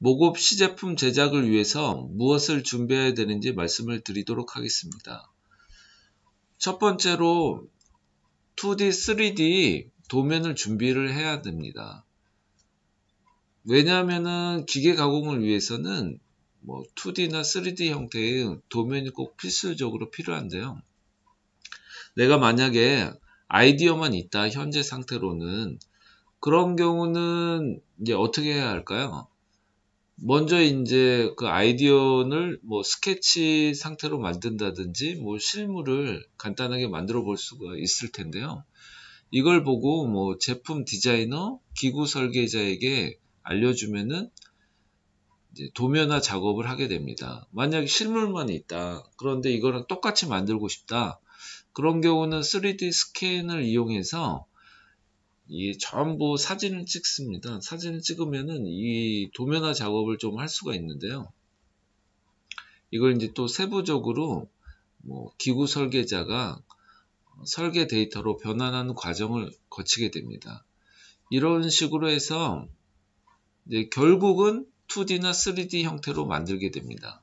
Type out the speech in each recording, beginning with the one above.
모급 시제품 제작을 위해서 무엇을 준비해야 되는지 말씀을 드리도록 하겠습니다. 첫 번째로 2D, 3D 도면을 준비를 해야 됩니다. 왜냐하면은 기계 가공을 위해서는 2D나 3D 형태의 도면이 꼭 필수적으로 필요한데요. 내가 만약에 아이디어만 있다, 현재 상태로는, 그런 경우는 이제 어떻게 해야 할까요? 먼저 이제 그 아이디어를 스케치 상태로 만든다든지 실물을 간단하게 만들어 볼 수가 있을 텐데요. 이걸 보고 제품 디자이너, 기구 설계자에게 알려주면은 이제 도면화 작업을 하게 됩니다. 만약에 실물만 있다. 그런데 이거랑 똑같이 만들고 싶다. 그런 경우는 3D 스캔을 이용해서 이 전부 사진을 찍습니다. 사진을 찍으면은 이 도면화 작업을 좀 할 수가 있는데요. 이걸 이제 또 세부적으로 기구 설계자가 설계 데이터로 변환하는 과정을 거치게 됩니다. 이런 식으로 해서 이제 결국은 2D나 3D 형태로 만들게 됩니다.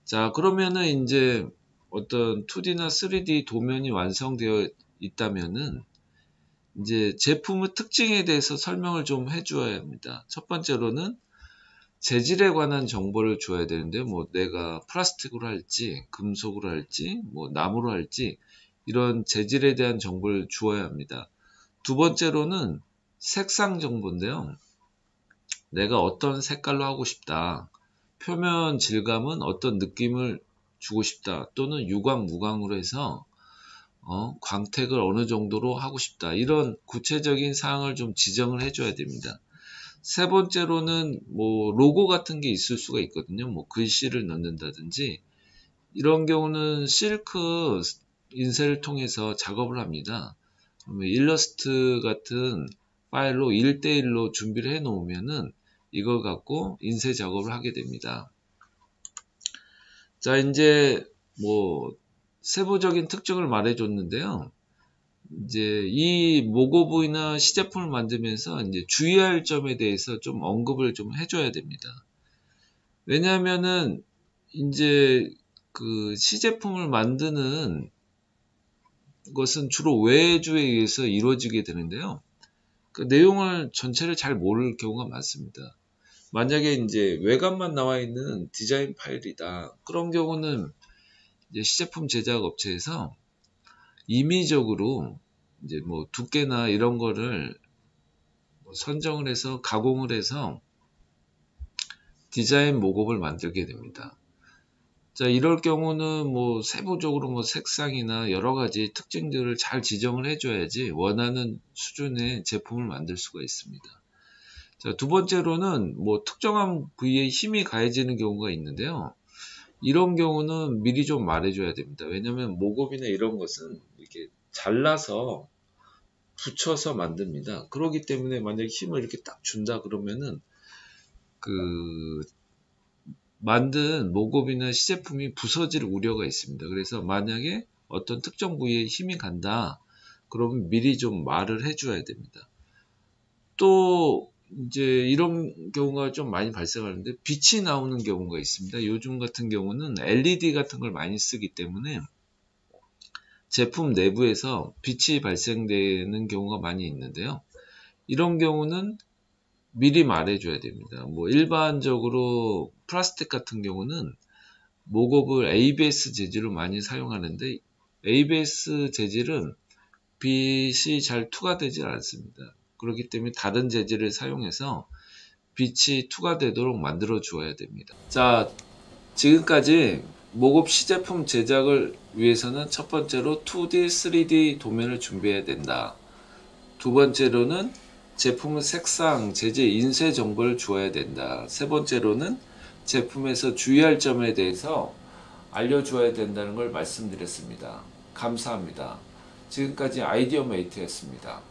자, 그러면은 이제 어떤 2D나 3D 도면이 완성되어 있다면은 이제 제품의 특징에 대해서 설명을 좀 해줘야 합니다. 첫 번째로는 재질에 관한 정보를 줘야 되는데, 내가 플라스틱으로 할지, 금속으로 할지, 나무로 할지, 이런 재질에 대한 정보를 주어야 합니다. 두 번째로는 색상 정보인데요. 내가 어떤 색깔로 하고 싶다. 표면 질감은 어떤 느낌을 주고 싶다. 또는 유광, 무광으로 해서 광택을 어느 정도로 하고 싶다. 이런 구체적인 사항을 좀 지정을 해줘야 됩니다. 세 번째로는 로고 같은 게 있을 수가 있거든요. 글씨를 넣는다든지 이런 경우는 실크 인쇄를 통해서 작업을 합니다. 일러스트 같은 파일로 1대1로 준비를 해 놓으면은 이걸 갖고 인쇄 작업을 하게 됩니다. 자, 이제 세부적인 특징을 말해줬는데요. 이제 이 모고부나 시제품을 만들면서 이제 주의할 점에 대해서 좀 언급을 좀 해줘야 됩니다. 왜냐하면은 이제 그 시제품을 만드는 것은 주로 외주에 의해서 이루어지게 되는데요. 그 내용을 전체를 잘 모를 경우가 많습니다. 만약에 이제 외관만 나와 있는 디자인 파일이다. 그런 경우는 이제 시제품 제작 업체에서 임의적으로 이제 두께나 이런 거를 선정을 해서 가공을 해서 디자인 모급을 만들게 됩니다. 자, 이럴 경우는 세부적으로 색상이나 여러 가지 특징들을 잘 지정을 해줘야지 원하는 수준의 제품을 만들 수가 있습니다. 자, 두 번째로는 특정한 부위에 힘이 가해지는 경우가 있는데요. 이런 경우는 미리 좀 말해줘야 됩니다. 왜냐하면 모급이나 이런 것은 이렇게 잘라서 붙여서 만듭니다. 그렇기 때문에 만약에 힘을 이렇게 딱 준다 그러면은 그 만든 모급이나 시제품이 부서질 우려가 있습니다. 그래서 만약에 어떤 특정 부위에 힘이 간다 그러면 미리 좀 말을 해줘야 됩니다. 또 이제 이런 경우가 좀 많이 발생하는데 빛이 나오는 경우가 있습니다. 요즘 같은 경우는 LED 같은 걸 많이 쓰기 때문에 제품 내부에서 빛이 발생되는 경우가 많이 있는데요. 이런 경우는 미리 말해줘야 됩니다. 일반적으로 플라스틱 같은 경우는 모급을 ABS 재질로 많이 사용하는데 ABS 재질은 빛이 잘 투과되지 않습니다. 그렇기 때문에 다른 재질을 사용해서 빛이 투과되도록 만들어 주어야 됩니다. 자, 지금까지 모급 시제품 제작을 위해서는 첫 번째로 2D, 3D 도면을 준비해야 된다. 두 번째로는 제품의 색상, 재질, 인쇄 정보를 주어야 된다. 세 번째로는 제품에서 주의할 점에 대해서 알려주어야 된다는 걸 말씀드렸습니다. 감사합니다. 지금까지 아이디어 메이트였습니다.